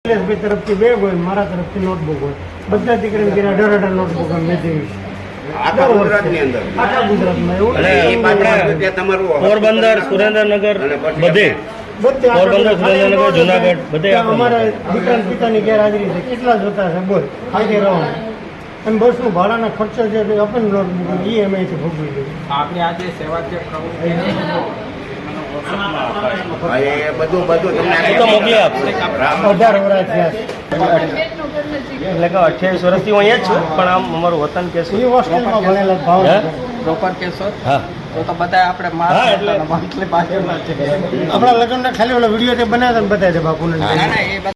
તરફથી બેગ હોય, મારા તરફથી નોટબુક હોય, બધા દીકરીને ઘરે 18 નોટબુક મેં દેવી આખા ગુજરાતની અંદર આખા ગુજરાતમાં એવું અને આપણે પોરબંદર, સુરેન્દ્રનગર બધે પોરબંદર, સુરેન્દ્રનગર, જુનાગઢ બધે અમારા દીકરાના પિતાની ગેરહાજરી છે. કેટલા જોતા છે બોલ આજે રહો અને બસનું ભાડાના ખર્ચો છે આપણને નોટબુક એ અમે ભોગવી લઈએ. આપણી આજે સેવાકીય પ્રવૃત્તિ બધું તમને તો મોકલી આપશે. 18 વર્ષ થયા એટલે કે 28 વર્ષથી હું અહીંયા જ છું, પણ આમ અમારું વતન કે એ હોસ્ટેલમાં ભણેલા ભાવ પ્રોપર કેસો હા તો બધા આપણે હા, એટલે- માછલી બાજુમાં છે. આપણા લગ્નના ખાલી ઓલા વિડીયો તે બનાવ્યા હતા ને બધા છે બાપુને ના ના એ બધા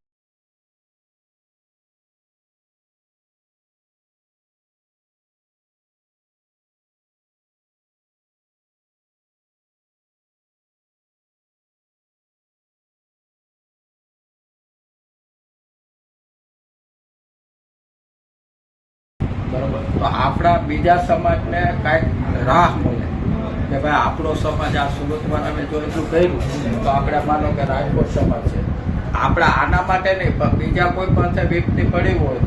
બરોબર. તો આપણા બીજા સમાજને કાંઈક રાહ મળે કે ભાઈ આપણો સમાજ આ સુરતવાળાને જો એટલું કર્યું તો આપણે માનો કે રાજકોટ સમાજ છે, આપણે આના માટે નહીં પણ બીજા કોઈ પાસે વ્યક્તિ પડી હોય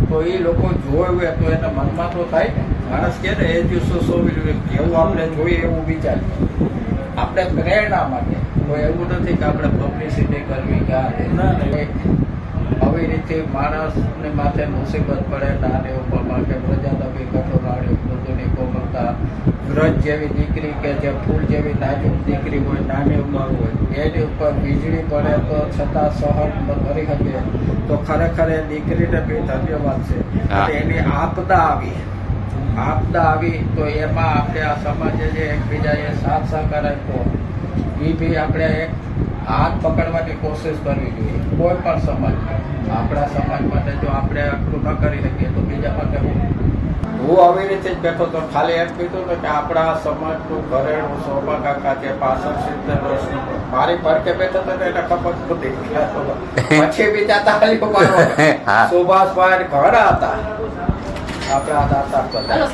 તો એ લોકો જોવે તો એના મનમાં તો થાય ને. માણસ કે ને એ દિવસો જેવું આપણે જોઈએ એવું વિચારીએ આપણે પ્રેરણા માટે. કોઈ એવું નથી કે આપણે પબ્લિસિટી કરવી કે આવી રીતે માણસને માથે મુસીબત પડે નાની ઉંમરમાં કે પ્રજાતંત્રી કઠોરાણી મૃદુની કોમળતા વ્રજ જેવી દીકરી કે જે ફૂલ જેવી નાજુક દીકરી હોય, નાની ઉંમર હોય, એની ઉપર વીજળી પડે તો છતાં સહન કરી શકે તો ખરેખર એ દીકરીને બી ધન્યવાદ છે. અને એની આપદા આવી તો એમાં આપણે આ સમાજે જે એકબીજાએ સાથ સહકાર આપ્યો એ બી આપણે એક હાથ પકડવાની કોશિશ કરવી જોઈએ. કોઈ પણ સમાજ, આપણા સમાજ માટે જો આપણે આટલું ન કરી શકીએ તો બીજા માટે હું આવી રીતે જ બેઠો તો ખાલી એમ કીધું ને કે આપણા સમાજનું ઘરેણું સોમા કાકા જે 65-70 વર્ષનું મારી પડકે બેઠો હતો ને એને ખબર નથી. પછી બીજા તાલીમ સુભાષભાઈ ઘણા હતા આપણા દાતા.